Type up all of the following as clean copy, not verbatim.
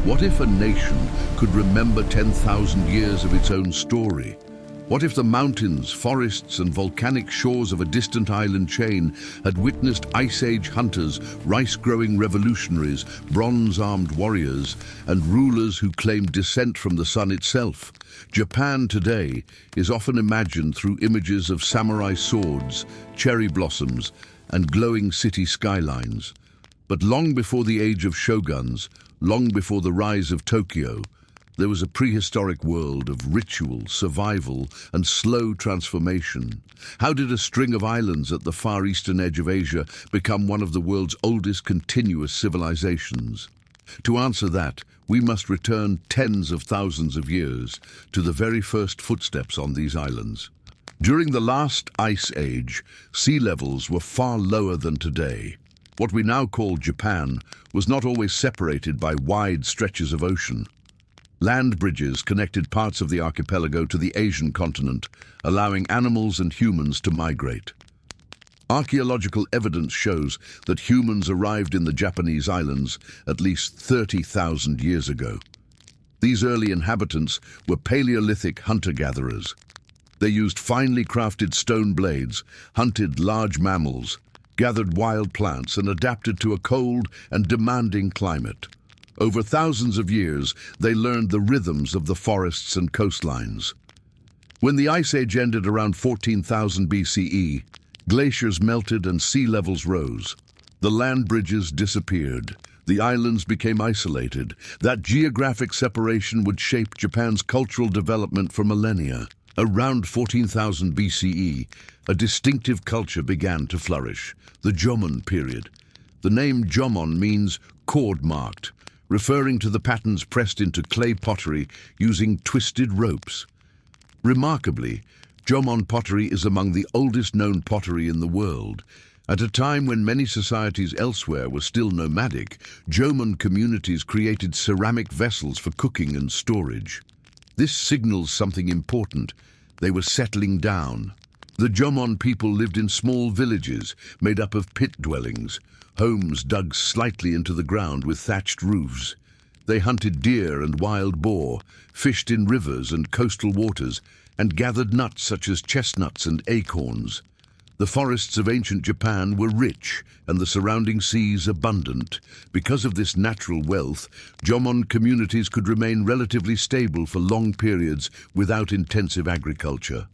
What if a nation could remember 10,000 years of its own story? What if the mountains, forests and volcanic shores of a distant island chain had witnessed Ice Age hunters, rice-growing revolutionaries, bronze-armed warriors, and rulers who claimed descent from the sun itself? Japan today is often imagined through images of samurai swords, cherry blossoms, and glowing city skylines. But long before the age of shoguns, long before the rise of Tokyo, there was a prehistoric world of ritual, survival, and slow transformation. How did a string of islands at the far eastern edge of Asia become one of the world's oldest continuous civilizations? To answer that, we must return tens of thousands of years to the very first footsteps on these islands. During the last ice age, sea levels were far lower than today. What we now call Japan was not always separated by wide stretches of ocean. Land bridges connected parts of the archipelago to the Asian continent, allowing animals and humans to migrate. Archaeological evidence shows that humans arrived in the Japanese islands at least 30,000 years ago. These early inhabitants were Paleolithic hunter-gatherers. They used finely crafted stone blades, hunted large mammals, gathered wild plants, and adapted to a cold and demanding climate. Over thousands of years, they learned the rhythms of the forests and coastlines. When the Ice Age ended around 14,000 BCE, glaciers melted and sea levels rose. The land bridges disappeared. The islands became isolated. That geographic separation would shape Japan's cultural development for millennia. Around 14,000 BCE, a distinctive culture began to flourish, the Jōmon period. The name Jōmon means cord-marked, referring to the patterns pressed into clay pottery using twisted ropes. Remarkably, Jōmon pottery is among the oldest known pottery in the world. At a time when many societies elsewhere were still nomadic, Jōmon communities created ceramic vessels for cooking and storage. This signals something important. They were settling down. The Jōmon people lived in small villages made up of pit dwellings, homes dug slightly into the ground with thatched roofs. They hunted deer and wild boar, fished in rivers and coastal waters, and gathered nuts such as chestnuts and acorns. The forests of ancient Japan were rich and the surrounding seas abundant. Because of this natural wealth, Jōmon communities could remain relatively stable for long periods without intensive agriculture.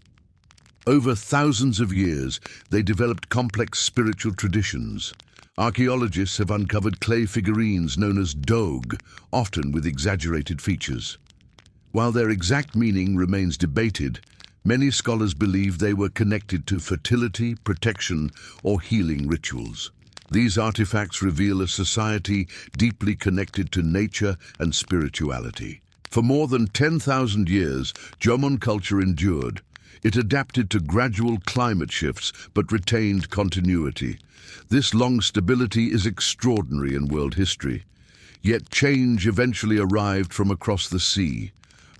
Over thousands of years, they developed complex spiritual traditions. Archaeologists have uncovered clay figurines known as doge, often with exaggerated features. While their exact meaning remains debated, many scholars believe they were connected to fertility, protection, or healing rituals. These artifacts reveal a society deeply connected to nature and spirituality. For more than 10,000 years, Jōmon culture endured. It adapted to gradual climate shifts but retained continuity. This long stability is extraordinary in world history. Yet change eventually arrived from across the sea.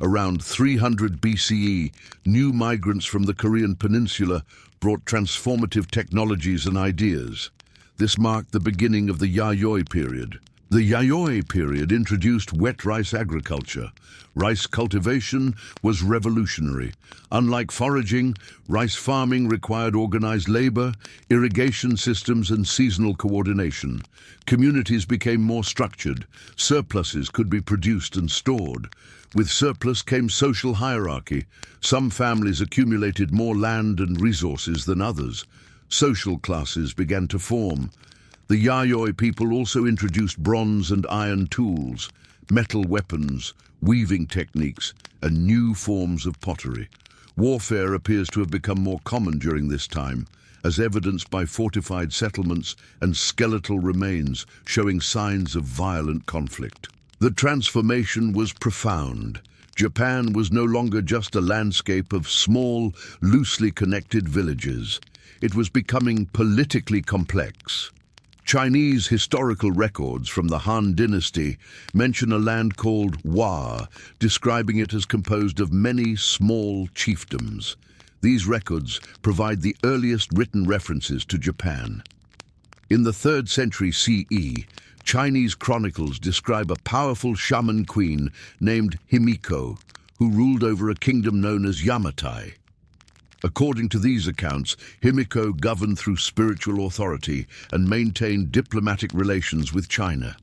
Around 300 BCE, new migrants from the Korean peninsula brought transformative technologies and ideas. This marked the beginning of the Yayoi period. The Yayoi period introduced wet rice agriculture. Rice cultivation was revolutionary. Unlike foraging, rice farming required organized labor, irrigation systems, and seasonal coordination. Communities became more structured. Surpluses could be produced and stored. With surplus came social hierarchy. Some families accumulated more land and resources than others. Social classes began to form. The Yayoi people also introduced bronze and iron tools, metal weapons, weaving techniques, and new forms of pottery. Warfare appears to have become more common during this time, as evidenced by fortified settlements and skeletal remains showing signs of violent conflict. The transformation was profound. Japan was no longer just a landscape of small, loosely connected villages. It was becoming politically complex. Chinese historical records from the Han Dynasty mention a land called Wa, describing it as composed of many small chiefdoms. These records provide the earliest written references to Japan. In the 3rd century CE, Chinese chronicles describe a powerful shaman queen named Himiko, who ruled over a kingdom known as Yamatai. According to these accounts, Himiko governed through spiritual authority and maintained diplomatic relations with China.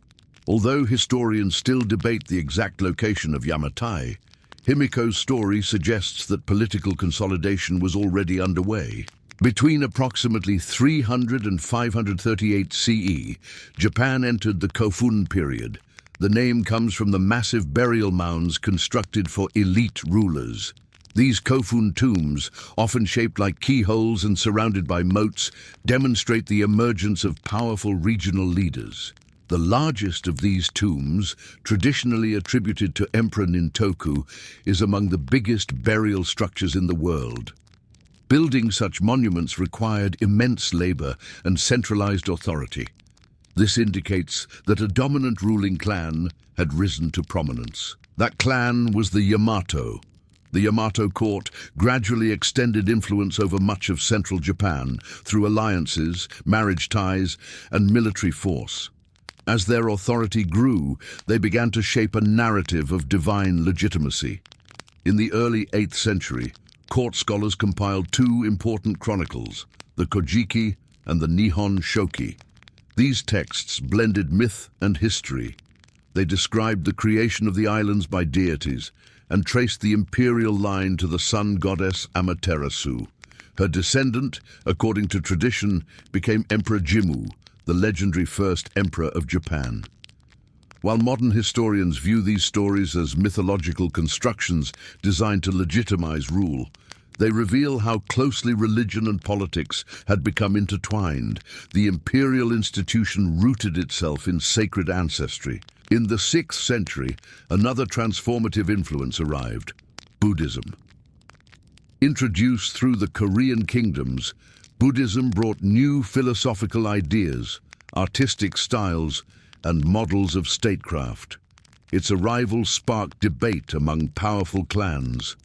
Although historians still debate the exact location of Yamatai, Himiko's story suggests that political consolidation was already underway. Between approximately 300 and 538 CE, Japan entered the Kofun period. The name comes from the massive burial mounds constructed for elite rulers. These Kofun tombs, often shaped like keyholes and surrounded by moats, demonstrate the emergence of powerful regional leaders. The largest of these tombs, traditionally attributed to Emperor Nintoku, is among the biggest burial structures in the world. Building such monuments required immense labor and centralized authority. This indicates that a dominant ruling clan had risen to prominence. That clan was the Yamato. The Yamato court gradually extended influence over much of central Japan through alliances, marriage ties, and military force. As their authority grew, they began to shape a narrative of divine legitimacy. In the early 8th century, court scholars compiled two important chronicles, the Kojiki and the Nihon Shoki. These texts blended myth and history. They described the creation of the islands by deities and traced the imperial line to the sun goddess Amaterasu. Her descendant, according to tradition, became Emperor Jimmu, the legendary first emperor of Japan. While modern historians view these stories as mythological constructions designed to legitimize rule, they reveal how closely religion and politics had become intertwined. The imperial institution rooted itself in sacred ancestry. In the 6th century, another transformative influence arrived: Buddhism. Introduced through the Korean kingdoms, Buddhism brought new philosophical ideas, artistic styles, and models of statecraft. Its arrival sparked debate among powerful clans.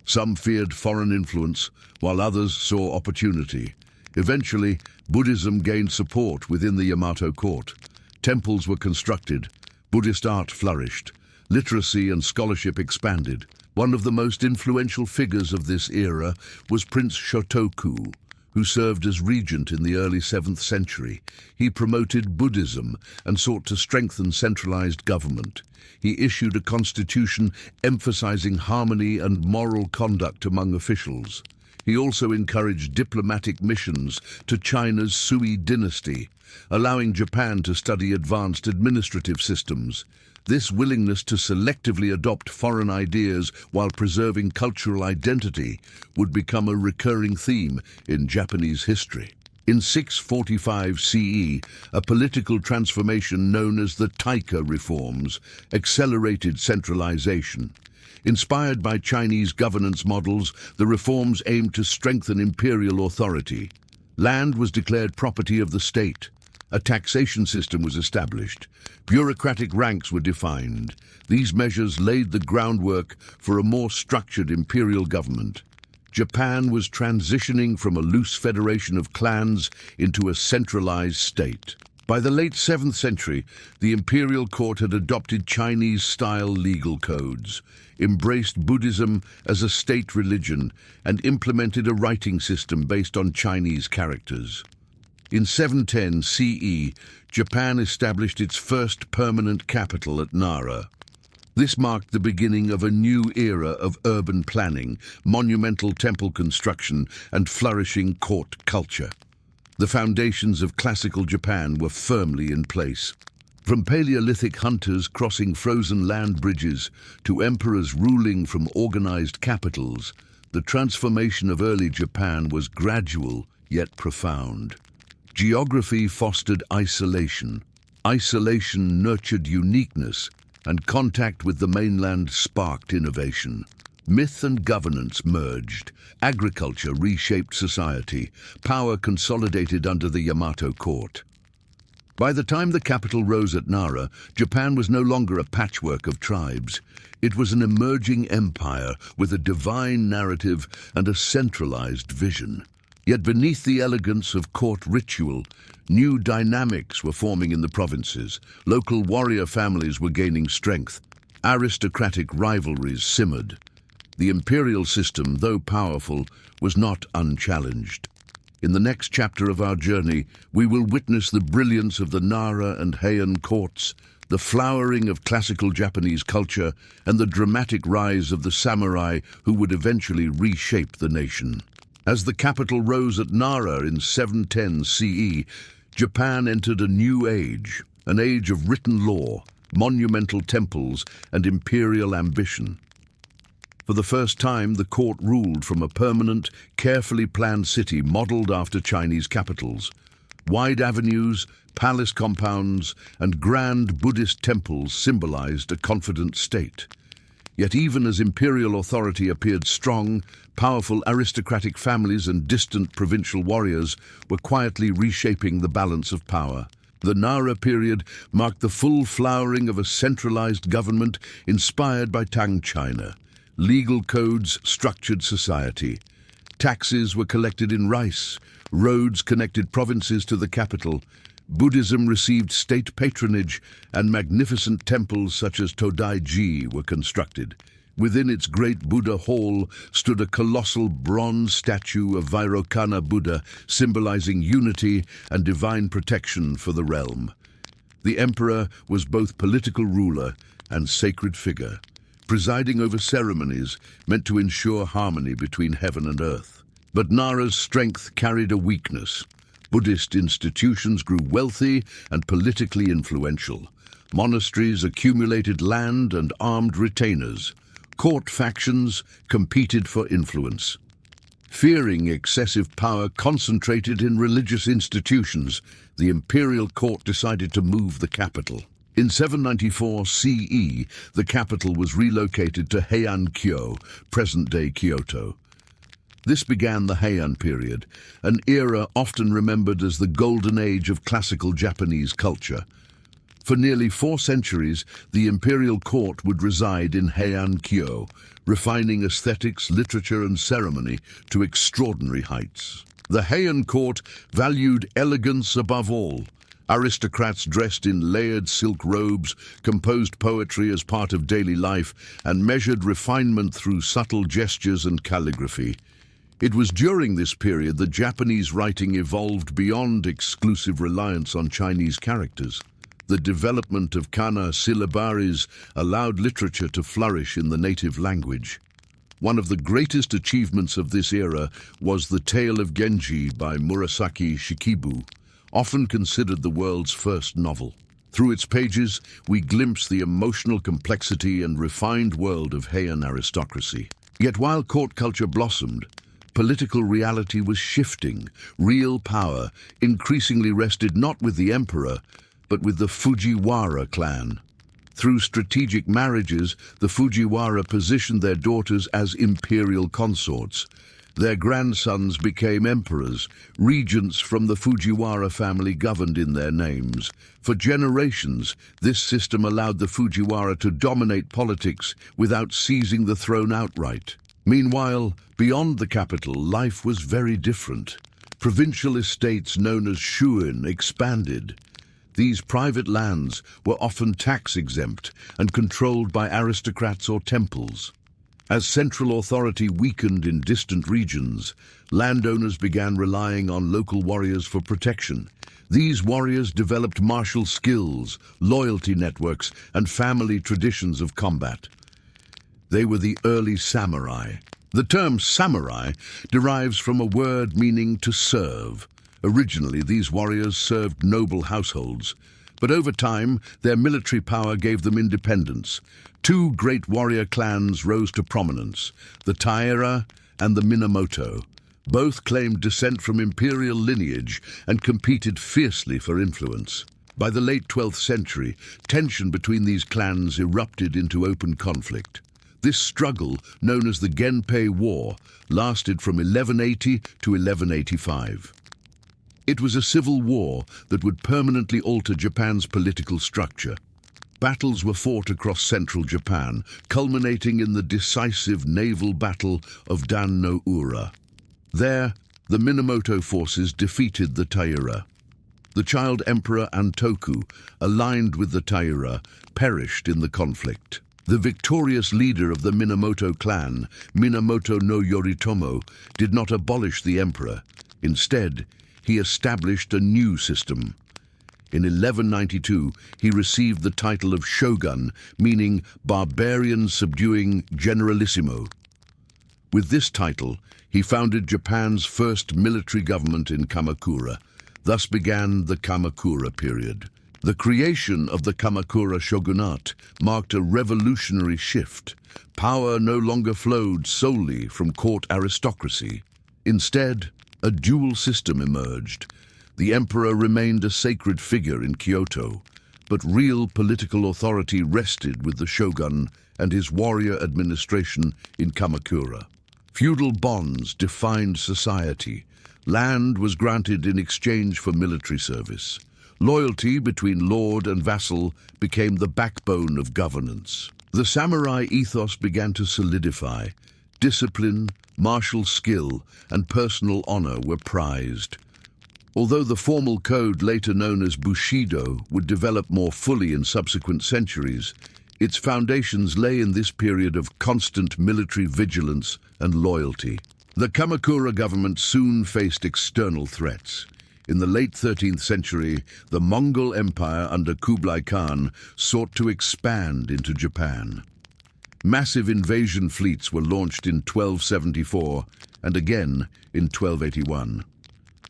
Some feared foreign influence, while others saw opportunity. Eventually, Buddhism gained support within the Yamato court. Temples were constructed, Buddhist art flourished, literacy and scholarship expanded. One of the most influential figures of this era was Prince Shotoku, who served as regent in the early 7th century. He promoted Buddhism and sought to strengthen centralized government. He issued a constitution emphasizing harmony and moral conduct among officials. He also encouraged diplomatic missions to China's Sui dynasty, allowing Japan to study advanced administrative systems. This willingness to selectively adopt foreign ideas while preserving cultural identity would become a recurring theme in Japanese history. In 645 CE, a political transformation known as the Taika reforms accelerated centralization. Inspired by Chinese governance models, the reforms aimed to strengthen imperial authority. Land was declared property of the state. A taxation system was established. Bureaucratic ranks were defined. These measures laid the groundwork for a more structured imperial government. Japan was transitioning from a loose federation of clans into a centralized state. By the late 7th century, the imperial court had adopted Chinese-style legal codes, embraced Buddhism as a state religion, and implemented a writing system based on Chinese characters. In 710 CE, Japan established its first permanent capital at Nara. This marked the beginning of a new era of urban planning, monumental temple construction, and flourishing court culture. The foundations of classical Japan were firmly in place. From Paleolithic hunters crossing frozen land bridges to emperors ruling from organized capitals, the transformation of early Japan was gradual yet profound. Geography fostered isolation. Isolation nurtured uniqueness, and contact with the mainland sparked innovation. Myth and governance merged. Agriculture reshaped society. Power consolidated under the Yamato court. By the time the capital rose at Nara, Japan was no longer a patchwork of tribes. It was an emerging empire with a divine narrative and a centralized vision. Yet beneath the elegance of court ritual, new dynamics were forming in the provinces. Local warrior families were gaining strength. Aristocratic rivalries simmered. The imperial system, though powerful, was not unchallenged. In the next chapter of our journey, we will witness the brilliance of the Nara and Heian courts, the flowering of classical Japanese culture, and the dramatic rise of the samurai who would eventually reshape the nation. As the capital rose at Nara in 710 CE, Japan entered a new age, an age of written law, monumental temples, and imperial ambition. For the first time, the court ruled from a permanent, carefully planned city modeled after Chinese capitals. Wide avenues, palace compounds, and grand Buddhist temples symbolized a confident state. Yet even as imperial authority appeared strong, powerful aristocratic families and distant provincial warriors were quietly reshaping the balance of power. The Nara period marked the full flowering of a centralized government inspired by Tang China. Legal codes structured society. Taxes were collected in rice. Roads connected provinces to the capital. Buddhism received state patronage, and magnificent temples such as Todai-ji were constructed. Within its great Buddha hall stood a colossal bronze statue of Vairocana Buddha, symbolizing unity and divine protection for the realm. The emperor was both political ruler and sacred figure, presiding over ceremonies meant to ensure harmony between heaven and earth. But Nara's strength carried a weakness. Buddhist institutions grew wealthy and politically influential. Monasteries accumulated land and armed retainers. Court factions competed for influence. Fearing excessive power concentrated in religious institutions, the imperial court decided to move the capital. In 794 CE, the capital was relocated to Heian-kyo, present-day Kyoto. This began the Heian period, an era often remembered as the golden age of classical Japanese culture. For nearly 4 centuries, the imperial court would reside in Heian-kyo, refining aesthetics, literature, and ceremony to extraordinary heights. The Heian court valued elegance above all. Aristocrats dressed in layered silk robes, composed poetry as part of daily life, and measured refinement through subtle gestures and calligraphy. It was during this period that Japanese writing evolved beyond exclusive reliance on Chinese characters. The development of kana syllabaries allowed literature to flourish in the native language. One of the greatest achievements of this era was The Tale of Genji by Murasaki Shikibu, often considered the world's first novel. Through its pages, we glimpse the emotional complexity and refined world of Heian aristocracy. Yet while court culture blossomed, political reality was shifting. Real power increasingly rested not with the emperor, but with the Fujiwara clan. Through strategic marriages, the Fujiwara positioned their daughters as imperial consorts. Their grandsons became emperors. Regents from the Fujiwara family governed in their names. For generations, this system allowed the Fujiwara to dominate politics without seizing the throne outright. Meanwhile, beyond the capital, life was very different. Provincial estates known as shuin expanded. These private lands were often tax-exempt and controlled by aristocrats or temples. As central authority weakened in distant regions, landowners began relying on local warriors for protection. These warriors developed martial skills, loyalty networks, and family traditions of combat. They were the early samurai. The term samurai derives from a word meaning to serve. Originally, these warriors served noble households, but over time, their military power gave them independence. 2 great warrior clans rose to prominence, the Taira and the Minamoto. Both claimed descent from imperial lineage and competed fiercely for influence. By the late 12th century, tension between these clans erupted into open conflict. This struggle, known as the Genpei War, lasted from 1180 to 1185. It was a civil war that would permanently alter Japan's political structure. Battles were fought across central Japan, culminating in the decisive naval battle of Dan no Ura. There, the Minamoto forces defeated the Taira. The child emperor Antoku, aligned with the Taira, perished in the conflict. The victorious leader of the Minamoto clan, Minamoto no Yoritomo, did not abolish the emperor. Instead, he established a new system. In 1192, he received the title of shogun, meaning barbarian subduing generalissimo. With this title, he founded Japan's first military government in Kamakura. Thus began the Kamakura period. The creation of the Kamakura shogunate marked a revolutionary shift. Power no longer flowed solely from court aristocracy. Instead, a dual system emerged. The emperor remained a sacred figure in Kyoto, but real political authority rested with the shogun and his warrior administration in Kamakura. Feudal bonds defined society. Land was granted in exchange for military service. Loyalty between lord and vassal became the backbone of governance. The samurai ethos began to solidify. Discipline, martial skill, and personal honor were prized. Although the formal code, later known as Bushido, would develop more fully in subsequent centuries, its foundations lay in this period of constant military vigilance and loyalty. The Kamakura government soon faced external threats. In the late 13th century, the Mongol Empire under Kublai Khan sought to expand into Japan. Massive invasion fleets were launched in 1274 and again in 1281.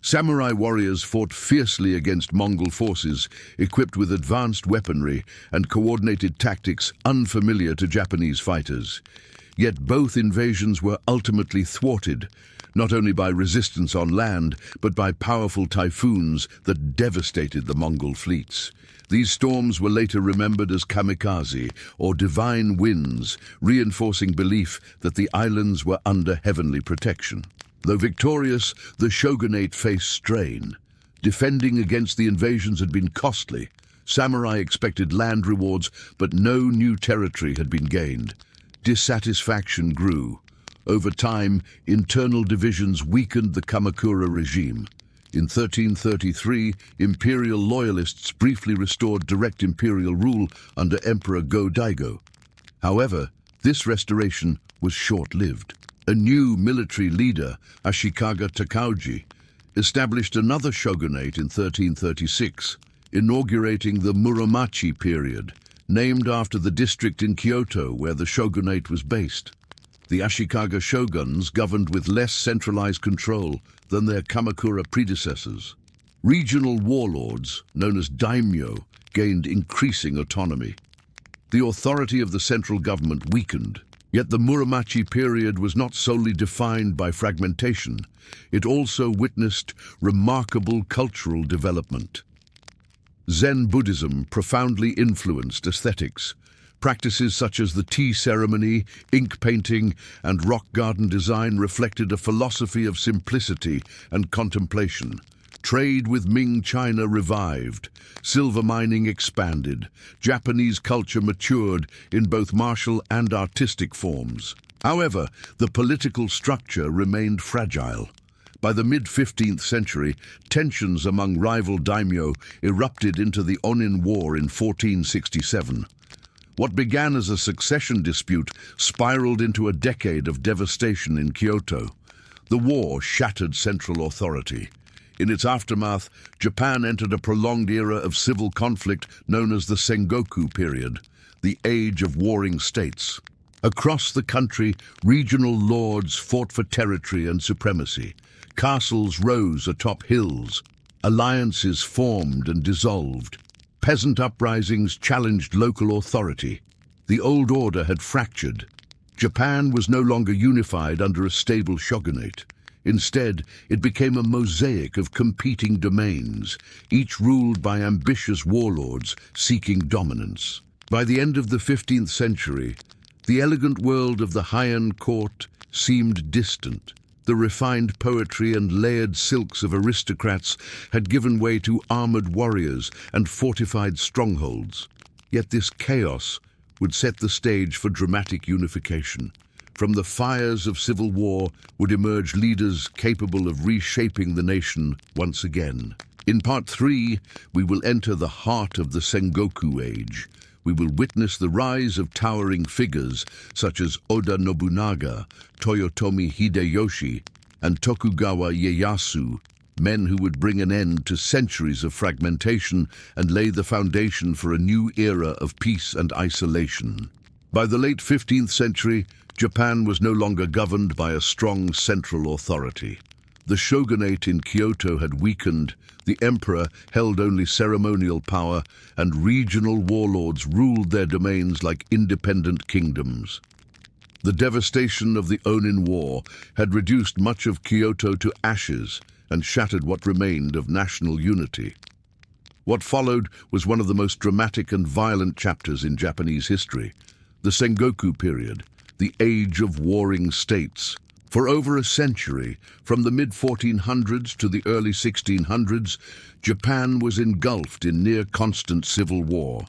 Samurai warriors fought fiercely against Mongol forces, equipped with advanced weaponry and coordinated tactics unfamiliar to Japanese fighters. Yet both invasions were ultimately thwarted, not only by resistance on land, but by powerful typhoons that devastated the Mongol fleets. These storms were later remembered as kamikaze, or divine winds, reinforcing belief that the islands were under heavenly protection. Though victorious, the shogunate faced strain. Defending against the invasions had been costly. Samurai expected land rewards, but no new territory had been gained. Dissatisfaction grew. Over time, internal divisions weakened the Kamakura regime. In 1333, imperial loyalists briefly restored direct imperial rule under Emperor Go-Daigo. However, this restoration was short-lived. A new military leader, Ashikaga Takauji, established another shogunate in 1336, inaugurating the Muromachi period, named after the district in Kyoto where the shogunate was based. The Ashikaga shoguns governed with less centralized control than their Kamakura predecessors. Regional warlords, known as daimyo, gained increasing autonomy. The authority of the central government weakened. Yet the Muromachi period was not solely defined by fragmentation. It also witnessed remarkable cultural development. Zen Buddhism profoundly influenced aesthetics. Practices such as the tea ceremony, ink painting, and rock garden design reflected a philosophy of simplicity and contemplation. Trade with Ming China revived. Silver mining expanded. Japanese culture matured in both martial and artistic forms. However, the political structure remained fragile. By the mid-15th century, tensions among rival daimyo erupted into the Onin War in 1467. What began as a succession dispute spiraled into a decade of devastation in Kyoto. The war shattered central authority. In its aftermath, Japan entered a prolonged era of civil conflict known as the Sengoku period, the age of warring states. Across the country, regional lords fought for territory and supremacy. Castles rose atop hills. Alliances formed and dissolved. Peasant uprisings challenged local authority. The old order had fractured. Japan was no longer unified under a stable shogunate. Instead, it became a mosaic of competing domains, each ruled by ambitious warlords seeking dominance. By the end of the 15th century, the elegant world of the Heian court seemed distant. The refined poetry and layered silks of aristocrats had given way to armored warriors and fortified strongholds. Yet this chaos would set the stage for dramatic unification. From the fires of civil war would emerge leaders capable of reshaping the nation once again. In Part 3, we will enter the heart of the Sengoku Age. We will witness the rise of towering figures such as Oda Nobunaga, Toyotomi Hideyoshi, and Tokugawa Ieyasu, men who would bring an end to centuries of fragmentation and lay the foundation for a new era of peace and isolation. By the late 15th century, Japan was no longer governed by a strong central authority. The shogunate in Kyoto had weakened, the emperor held only ceremonial power, and regional warlords ruled their domains like independent kingdoms. The devastation of the Onin War had reduced much of Kyoto to ashes and shattered what remained of national unity. What followed was one of the most dramatic and violent chapters in Japanese history, the Sengoku period, the age of warring states. For over a century, from the mid-1400s to the early 1600s, Japan was engulfed in near-constant civil war.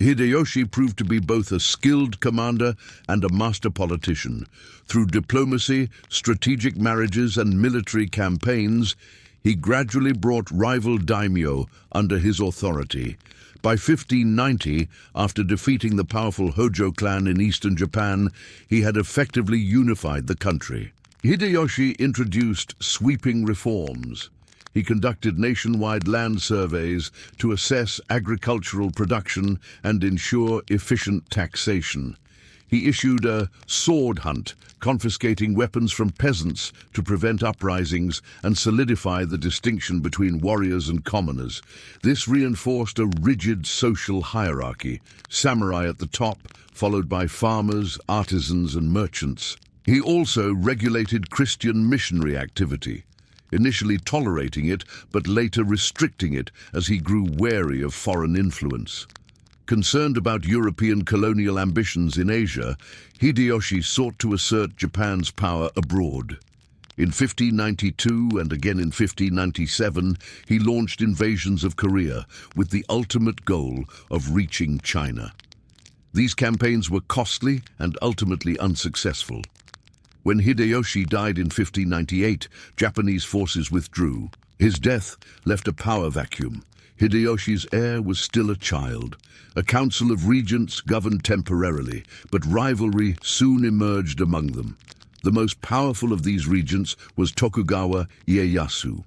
Hideyoshi proved to be both a skilled commander and a master politician. Through diplomacy, strategic marriages, and military campaigns, he gradually brought rival daimyo under his authority. By 1590, after defeating the powerful Hojo clan in eastern Japan, he had effectively unified the country. Hideyoshi introduced sweeping reforms. He conducted nationwide land surveys to assess agricultural production and ensure efficient taxation. He issued a sword hunt, confiscating weapons from peasants to prevent uprisings and solidify the distinction between warriors and commoners. This reinforced a rigid social hierarchy, samurai at the top, followed by farmers, artisans, and merchants. He also regulated Christian missionary activity, initially tolerating it, but later restricting it as he grew wary of foreign influence. Concerned about European colonial ambitions in Asia, Hideyoshi sought to assert Japan's power abroad. In 1592 and again in 1597, he launched invasions of Korea with the ultimate goal of reaching China. These campaigns were costly and ultimately unsuccessful. When Hideyoshi died in 1598, Japanese forces withdrew. His death left a power vacuum. Hideyoshi's heir was still a child. A council of regents governed temporarily, but rivalry soon emerged among them. The most powerful of these regents was Tokugawa Ieyasu.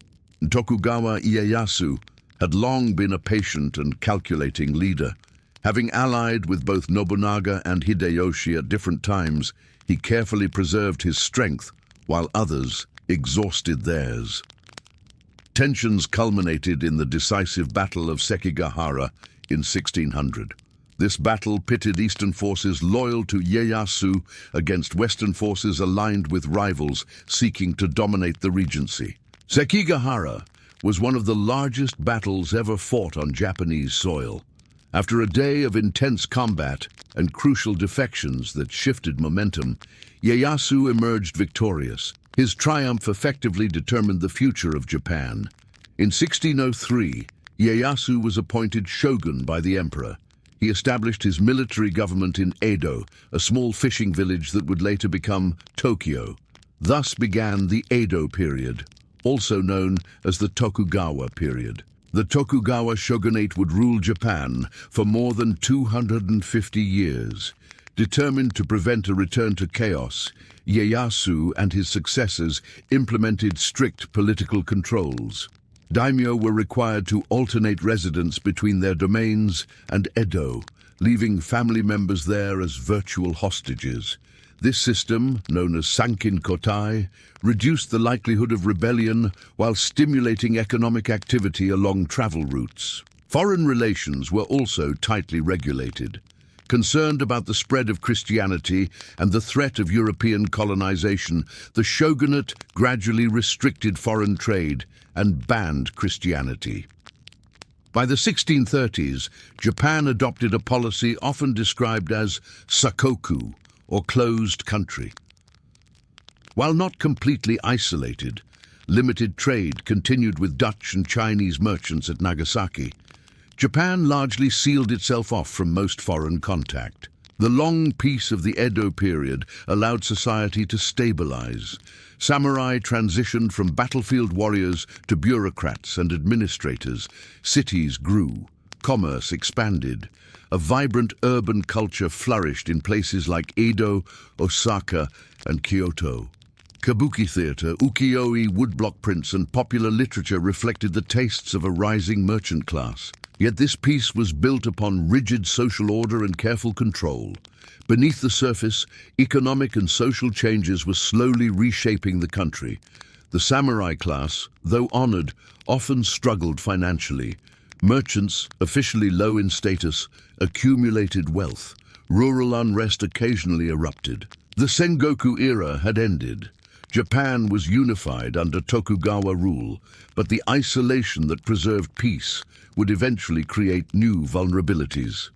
Tokugawa Ieyasu had long been a patient and calculating leader. Having allied with both Nobunaga and Hideyoshi at different times, he carefully preserved his strength while others exhausted theirs. Tensions culminated in the decisive Battle of Sekigahara in 1600. This battle pitted Eastern forces loyal to Ieyasu against Western forces aligned with rivals seeking to dominate the regency. Sekigahara was one of the largest battles ever fought on Japanese soil. After a day of intense combat and crucial defections that shifted momentum, Ieyasu emerged victorious. His triumph effectively determined the future of Japan. In 1603, Ieyasu was appointed shogun by the emperor. He established his military government in Edo, a small fishing village that would later become Tokyo. Thus began the Edo period, also known as the Tokugawa period. The Tokugawa shogunate would rule Japan for more than 250 years. Determined to prevent a return to chaos, Ieyasu and his successors implemented strict political controls. Daimyo were required to alternate residence between their domains and Edo, leaving family members there as virtual hostages. This system, known as Sankin Kotai, reduced the likelihood of rebellion while stimulating economic activity along travel routes. Foreign relations were also tightly regulated. Concerned about the spread of Christianity and the threat of European colonization, the shogunate gradually restricted foreign trade and banned Christianity. By the 1630s, Japan adopted a policy often described as sakoku, or closed country. While not completely isolated, limited trade continued with Dutch and Chinese merchants at Nagasaki. Japan largely sealed itself off from most foreign contact. The long peace of the Edo period allowed society to stabilize. Samurai transitioned from battlefield warriors to bureaucrats and administrators. Cities grew. Commerce expanded. A vibrant urban culture flourished in places like Edo, Osaka, and Kyoto. Kabuki theater, ukiyo-e, woodblock prints, and popular literature reflected the tastes of a rising merchant class. Yet this peace was built upon rigid social order and careful control. Beneath the surface, economic and social changes were slowly reshaping the country. The samurai class, though honored, often struggled financially. Merchants, officially low in status, accumulated wealth. Rural unrest occasionally erupted. The Sengoku era had ended. Japan was unified under Tokugawa rule, but the isolation that preserved peace would eventually create new vulnerabilities.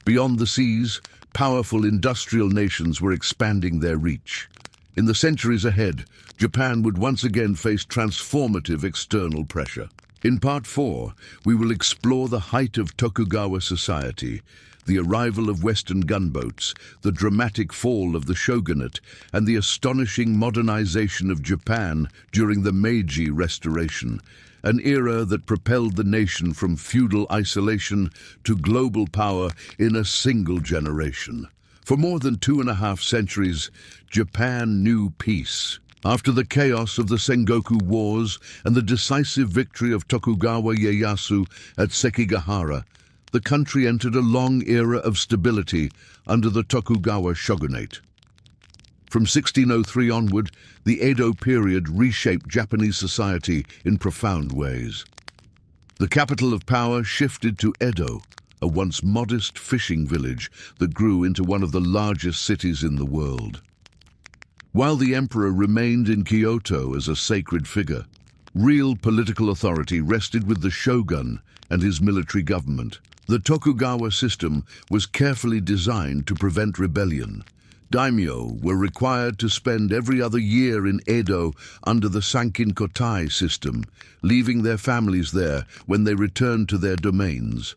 Beyond the seas, powerful industrial nations were expanding their reach. In the centuries ahead, Japan would once again face transformative external pressure. In Part 4, we will explore the height of Tokugawa society, the arrival of Western gunboats, the dramatic fall of the shogunate, and the astonishing modernization of Japan during the Meiji Restoration, an era that propelled the nation from feudal isolation to global power in a single generation. For more than 2.5 centuries, Japan knew peace. After the chaos of the Sengoku Wars and the decisive victory of Tokugawa Ieyasu at Sekigahara, the country entered a long era of stability under the Tokugawa shogunate. From 1603 onward, the Edo period reshaped Japanese society in profound ways. The capital of power shifted to Edo, a once modest fishing village that grew into one of the largest cities in the world. While the emperor remained in Kyoto as a sacred figure, real political authority rested with the shogun and his military government. The Tokugawa system was carefully designed to prevent rebellion. Daimyo were required to spend every other year in Edo under the Sankin-kotai system, leaving their families there when they returned to their domains.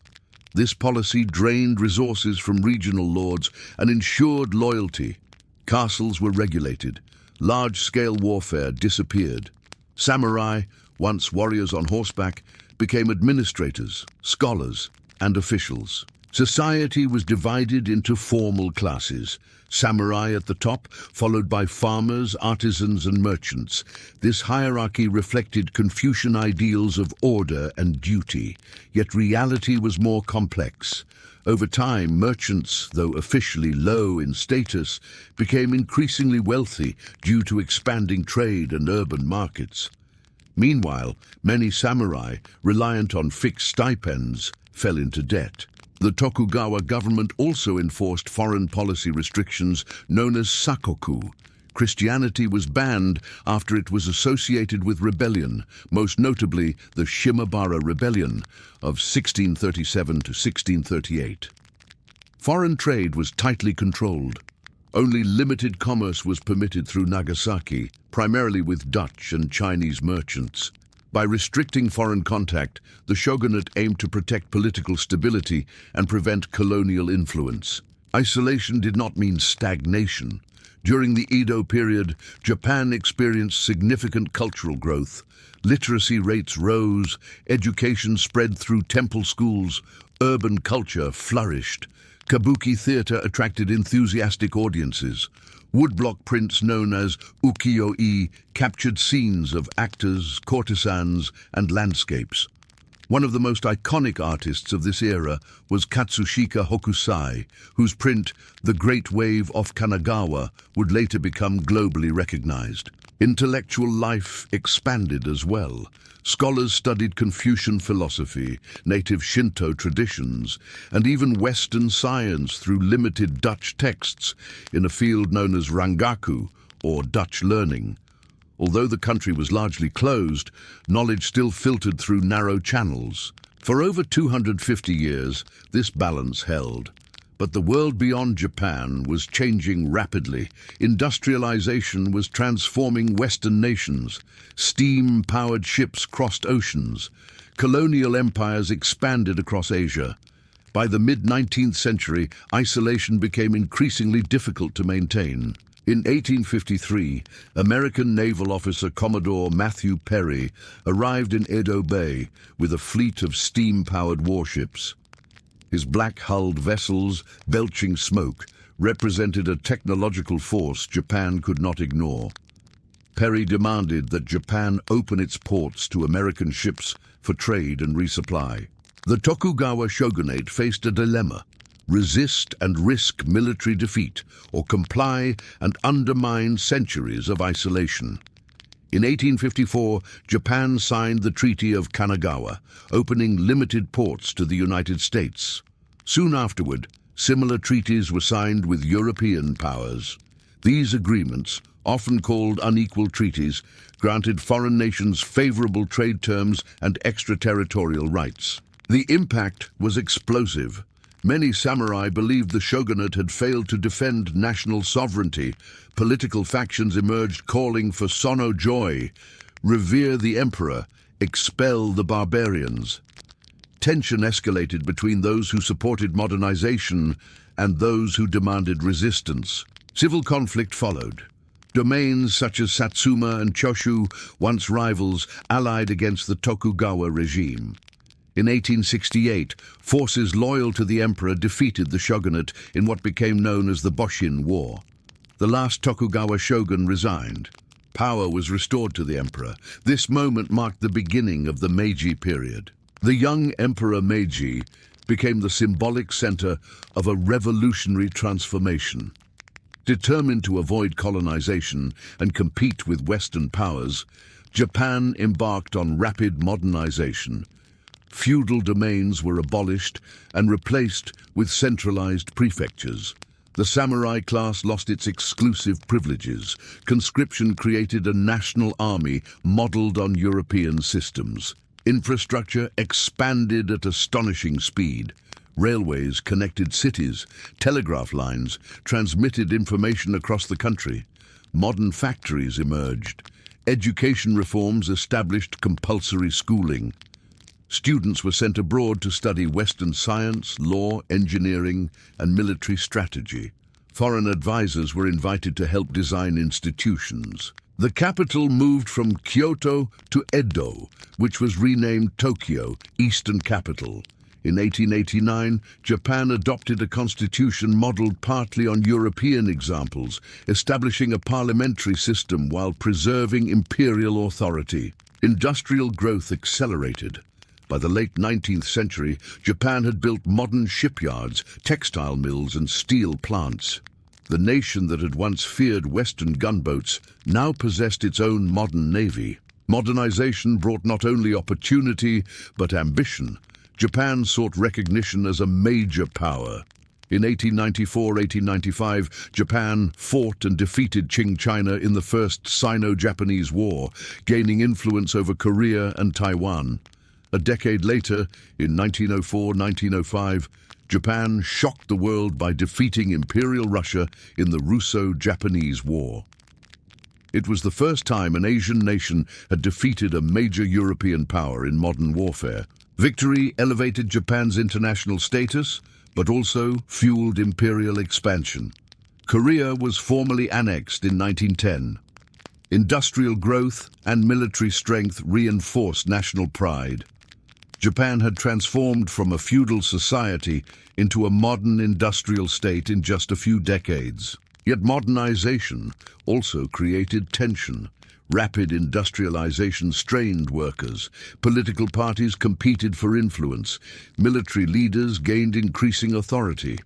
This policy drained resources from regional lords and ensured loyalty. Castles were regulated. Large-scale warfare disappeared. Samurai, once warriors on horseback, became administrators, scholars, and officials. Society was divided into formal classes. Samurai at the top, followed by farmers, artisans, and merchants. This hierarchy reflected Confucian ideals of order and duty, yet reality was more complex. Over time, merchants, though officially low in status, became increasingly wealthy due to expanding trade and urban markets. Meanwhile, many samurai, reliant on fixed stipends, fell into debt. The Tokugawa government also enforced foreign policy restrictions known as sakoku. Christianity was banned after it was associated with rebellion, most notably the Shimabara Rebellion of 1637 to 1638. Foreign trade was tightly controlled. Only limited commerce was permitted through Nagasaki, primarily with Dutch and Chinese merchants. By restricting foreign contact, the shogunate aimed to protect political stability and prevent colonial influence. Isolation did not mean stagnation. During the Edo period, Japan experienced significant cultural growth. Literacy rates rose, education spread through temple schools, urban culture flourished. Kabuki theater attracted enthusiastic audiences. Woodblock prints known as ukiyo-e captured scenes of actors, courtesans, and landscapes. One of the most iconic artists of this era was Katsushika Hokusai, whose print, The Great Wave off Kanagawa, would later become globally recognized. Intellectual life expanded as well. Scholars studied Confucian philosophy, native Shinto traditions, and even Western science through limited Dutch texts in a field known as rangaku, or Dutch learning. Although the country was largely closed, knowledge still filtered through narrow channels. For over 250 years, this balance held. But the world beyond Japan was changing rapidly. Industrialization was transforming Western nations. Steam-powered ships crossed oceans. Colonial empires expanded across Asia. By the mid-19th century, isolation became increasingly difficult to maintain. In 1853, American naval officer Commodore Matthew Perry arrived in Edo Bay with a fleet of steam-powered warships. His black-hulled vessels, belching smoke, represented a technological force Japan could not ignore. Perry demanded that Japan open its ports to American ships for trade and resupply. The Tokugawa shogunate faced a dilemma: resist and risk military defeat, or comply and undermine centuries of isolation. In 1854, Japan signed the Treaty of Kanagawa, opening limited ports to the United States. Soon afterward, similar treaties were signed with European powers. These agreements, often called unequal treaties, granted foreign nations favorable trade terms and extraterritorial rights. The impact was explosive. Many samurai believed the shogunate had failed to defend national sovereignty. Political factions emerged calling for sono joy, revere the emperor, expel the barbarians. Tension escalated between those who supported modernization and those who demanded resistance. Civil conflict followed. Domains such as Satsuma and Choshu, once rivals, allied against the Tokugawa regime. In 1868, forces loyal to the emperor defeated the shogunate in what became known as the Boshin War. The last Tokugawa shogun resigned. Power was restored to the emperor. This moment marked the beginning of the Meiji period. The young Emperor Meiji became the symbolic center of a revolutionary transformation. Determined to avoid colonization and compete with Western powers, Japan embarked on rapid modernization. Feudal domains were abolished and replaced with centralized prefectures. The samurai class lost its exclusive privileges. Conscription created a national army modeled on European systems. Infrastructure expanded at astonishing speed. Railways connected cities, telegraph lines transmitted information across the country. Modern factories emerged. Education reforms established compulsory schooling. Students were sent abroad to study Western science, law, engineering, and military strategy. Foreign advisors were invited to help design institutions. The capital moved from Kyoto to Edo, which was renamed Tokyo, Eastern Capital. In 1889, Japan adopted a constitution modeled partly on European examples, establishing a parliamentary system while preserving imperial authority. Industrial growth accelerated. By the late 19th century, Japan had built modern shipyards, textile mills, and steel plants. The nation that had once feared Western gunboats now possessed its own modern navy. Modernization brought not only opportunity, but ambition. Japan sought recognition as a major power. In 1894-1895, Japan fought and defeated Qing China in the First Sino-Japanese War, gaining influence over Korea and Taiwan. A decade later, in 1904-1905, Japan shocked the world by defeating Imperial Russia in the Russo-Japanese War. It was the first time an Asian nation had defeated a major European power in modern warfare. Victory elevated Japan's international status, but also fueled imperial expansion. Korea was formally annexed in 1910. Industrial growth and military strength reinforced national pride. Japan had transformed from a feudal society into a modern industrial state in just a few decades. Yet modernization also created tension. Rapid industrialization strained workers. Political parties competed for influence. Military leaders gained increasing authority.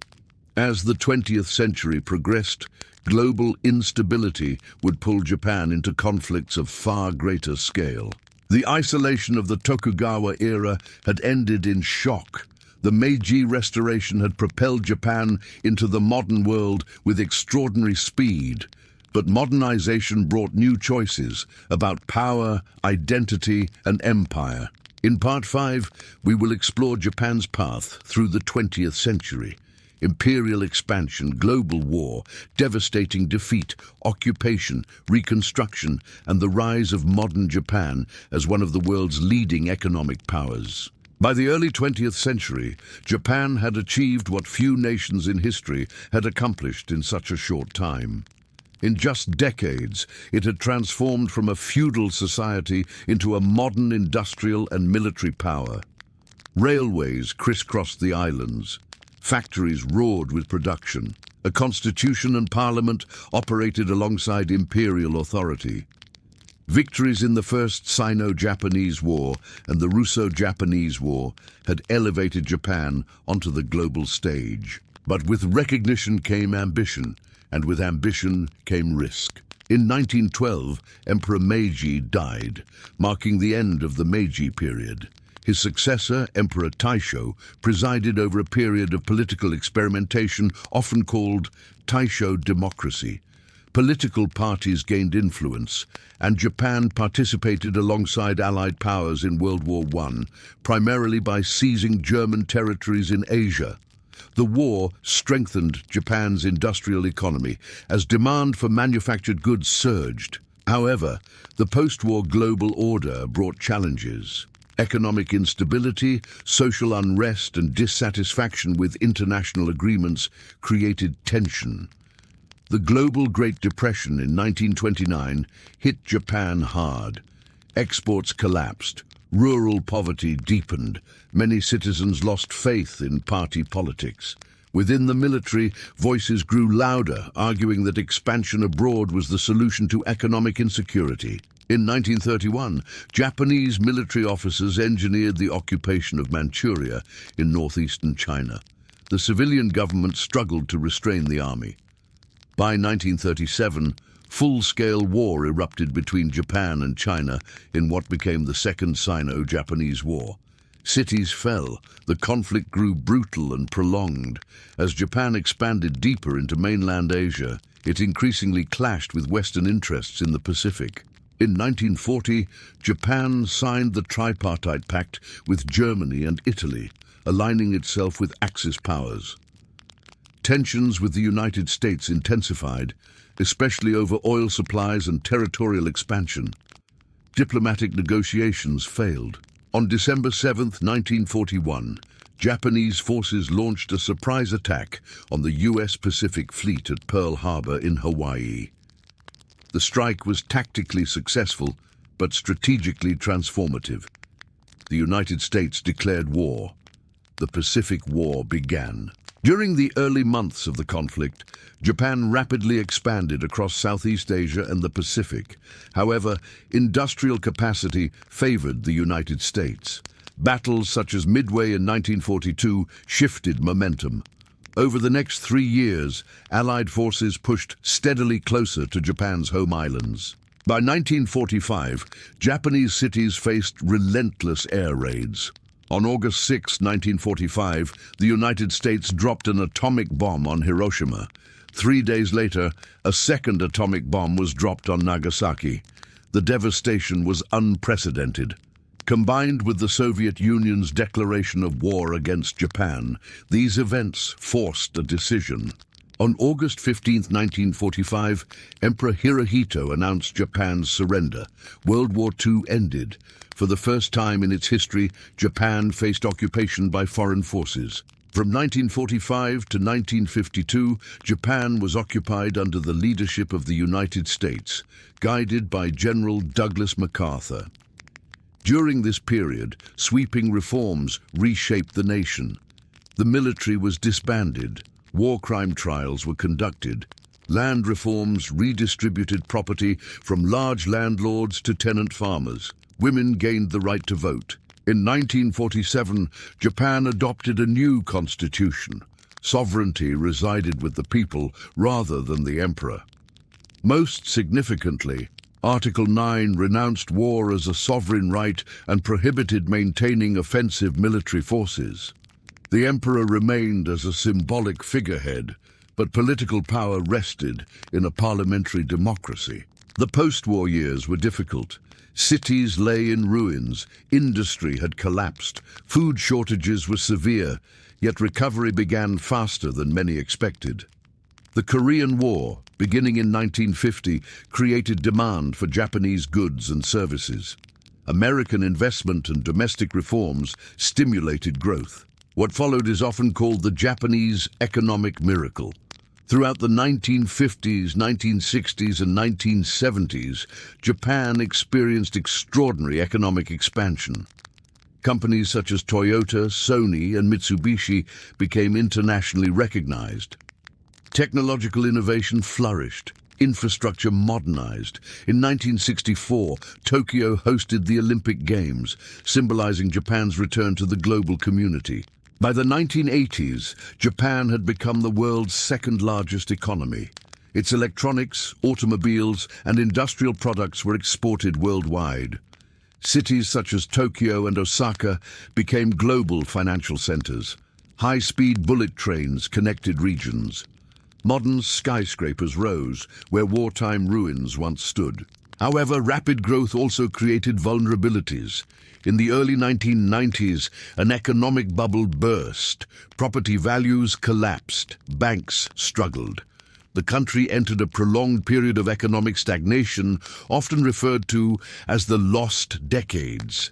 As the 20th century progressed, global instability would pull Japan into conflicts of far greater scale. The isolation of the Tokugawa era had ended in shock. The Meiji Restoration had propelled Japan into the modern world with extraordinary speed. But modernization brought new choices about power, identity, and empire. In Part 5, we will explore Japan's path through the 20th century. Imperial expansion, global war, devastating defeat, occupation, reconstruction, and the rise of modern Japan as one of the world's leading economic powers. By the early 20th century, Japan had achieved what few nations in history had accomplished in such a short time. In just decades, it had transformed from a feudal society into a modern industrial and military power. Railways crisscrossed the islands. Factories roared with production. A constitution and parliament operated alongside imperial authority. Victories in the First Sino-Japanese War and the Russo-Japanese War had elevated Japan onto the global stage. But with recognition came ambition, and with ambition came risk. In 1912, Emperor Meiji died, marking the end of the Meiji period. His successor, Emperor Taisho, presided over a period of political experimentation often called Taisho democracy. Political parties gained influence, and Japan participated alongside Allied powers in World War I, primarily by seizing German territories in Asia. The war strengthened Japan's industrial economy as demand for manufactured goods surged. However, the post-war global order brought challenges. Economic instability, social unrest, and dissatisfaction with international agreements created tension. The global Great Depression in 1929 hit Japan hard. Exports collapsed. Rural poverty deepened. Many citizens lost faith in party politics. Within the military, voices grew louder, arguing that expansion abroad was the solution to economic insecurity. In 1931, Japanese military officers engineered the occupation of Manchuria in northeastern China. The civilian government struggled to restrain the army. By 1937, full-scale war erupted between Japan and China in what became the Second Sino-Japanese War. Cities fell, the conflict grew brutal and prolonged. As Japan expanded deeper into mainland Asia, it increasingly clashed with Western interests in the Pacific. In 1940, Japan signed the Tripartite Pact with Germany and Italy, aligning itself with Axis powers. Tensions with the United States intensified, especially over oil supplies and territorial expansion. Diplomatic negotiations failed. On December 7, 1941, Japanese forces launched a surprise attack on the U.S. Pacific Fleet at Pearl Harbor in Hawaii. The strike was tactically successful, but strategically transformative. The United States declared war. The Pacific War began. During the early months of the conflict, Japan rapidly expanded across Southeast Asia and the Pacific. However, industrial capacity favored the United States. Battles such as Midway in 1942 shifted momentum. Over the next 3 years, Allied forces pushed steadily closer to Japan's home islands. By 1945, Japanese cities faced relentless air raids. On August 6, 1945, the United States dropped an atomic bomb on Hiroshima. 3 days later, a second atomic bomb was dropped on Nagasaki. The devastation was unprecedented. Combined with the Soviet Union's declaration of war against Japan, these events forced a decision. On August 15, 1945, Emperor Hirohito announced Japan's surrender. World War II ended. For the first time in its history, Japan faced occupation by foreign forces. From 1945 to 1952, Japan was occupied under the leadership of the United States, guided by General Douglas MacArthur. During this period, sweeping reforms reshaped the nation. The military was disbanded. War crime trials were conducted. Land reforms redistributed property from large landlords to tenant farmers. Women gained the right to vote. In 1947, Japan adopted a new constitution. Sovereignty resided with the people rather than the emperor. Most significantly, Article 9 renounced war as a sovereign right and prohibited maintaining offensive military forces. The emperor remained as a symbolic figurehead, but political power rested in a parliamentary democracy. The post-war years were difficult. Cities lay in ruins, industry had collapsed, food shortages were severe, yet recovery began faster than many expected. The Korean War, beginning in 1950, created demand for Japanese goods and services. American investment and domestic reforms stimulated growth. What followed is often called the Japanese economic miracle. Throughout the 1950s, 1960s, and 1970s, Japan experienced extraordinary economic expansion. Companies such as Toyota, Sony, and Mitsubishi became internationally recognized. Technological innovation flourished. Infrastructure modernized. In 1964, Tokyo hosted the Olympic Games, symbolizing Japan's return to the global community. By the 1980s, Japan had become the world's second-largest economy. Its electronics, automobiles, and industrial products were exported worldwide. Cities such as Tokyo and Osaka became global financial centers. High-speed bullet trains connected regions. Modern skyscrapers rose where wartime ruins once stood. However, rapid growth also created vulnerabilities. In the early 1990s, an economic bubble burst. Property values collapsed. Banks struggled. The country entered a prolonged period of economic stagnation, often referred to as the lost decades.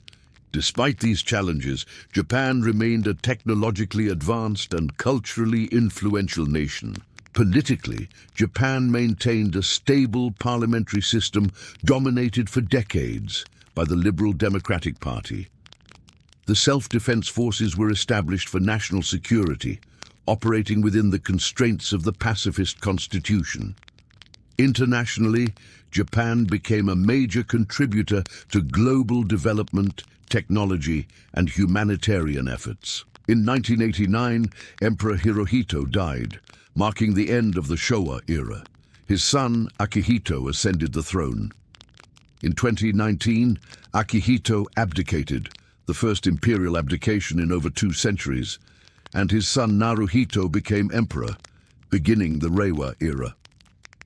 Despite these challenges, Japan remained a technologically advanced and culturally influential nation. Politically, Japan maintained a stable parliamentary system dominated for decades by the Liberal Democratic Party. The self-defense forces were established for national security, operating within the constraints of the pacifist constitution. Internationally, Japan became a major contributor to global development, technology, and humanitarian efforts. In 1989, Emperor Hirohito died, marking the end of the Showa era. His son, Akihito, ascended the throne. In 2019, Akihito abdicated, the first imperial abdication in over 2 centuries, and his son Naruhito became emperor, beginning the Reiwa era.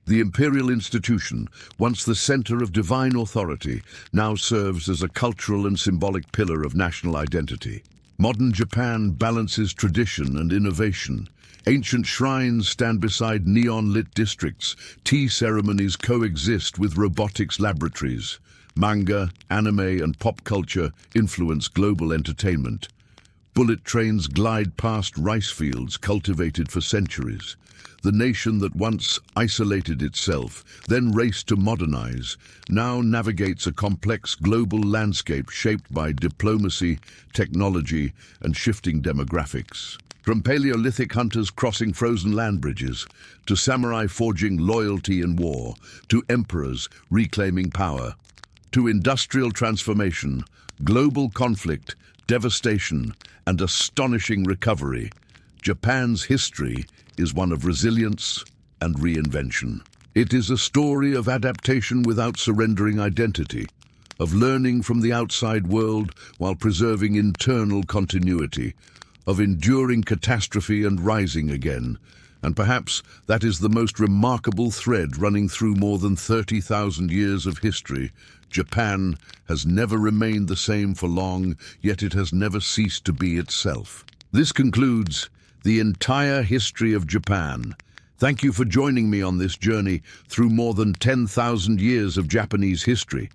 The imperial institution, once the center of divine authority, now serves as a cultural and symbolic pillar of national identity. Modern Japan balances tradition and innovation. Ancient shrines stand beside neon-lit districts. Tea ceremonies coexist with robotics laboratories. Manga, anime, and pop culture influence global entertainment. Bullet trains glide past rice fields cultivated for centuries. The nation that once isolated itself, then raced to modernize, now navigates a complex global landscape shaped by diplomacy, technology, and shifting demographics. From Paleolithic hunters crossing frozen land bridges, to samurai forging loyalty in war, to emperors reclaiming power, to industrial transformation, global conflict, devastation, and astonishing recovery, Japan's history is one of resilience and reinvention. It is a story of adaptation without surrendering identity, of learning from the outside world while preserving internal continuity, of enduring catastrophe and rising again. And perhaps that is the most remarkable thread running through more than 30,000 years of history. Japan has never remained the same for long, yet it has never ceased to be itself. This concludes the entire history of Japan. Thank you for joining me on this journey through more than 10,000 years of Japanese history.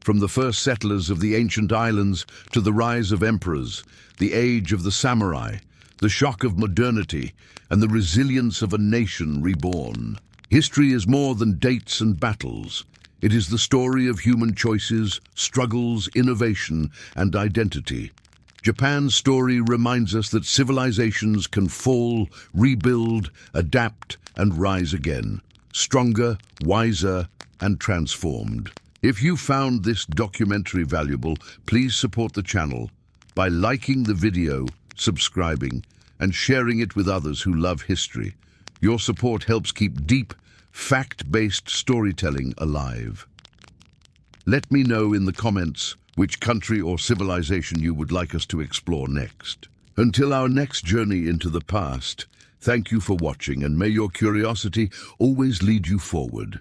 From the first settlers of the ancient islands to the rise of emperors, the age of the samurai, the shock of modernity, and the resilience of a nation reborn. History is more than dates and battles. It is the story of human choices, struggles, innovation, and identity. Japan's story reminds us that civilizations can fall, rebuild, adapt, and rise again, stronger, wiser, and transformed. If you found this documentary valuable, please support the channel by liking the video, subscribing, and sharing it with others who love history. Your support helps keep deep, fact-based storytelling alive. Let me know in the comments which country or civilization you would like us to explore next. Until our next journey into the past, thank you for watching, and may your curiosity always lead you forward.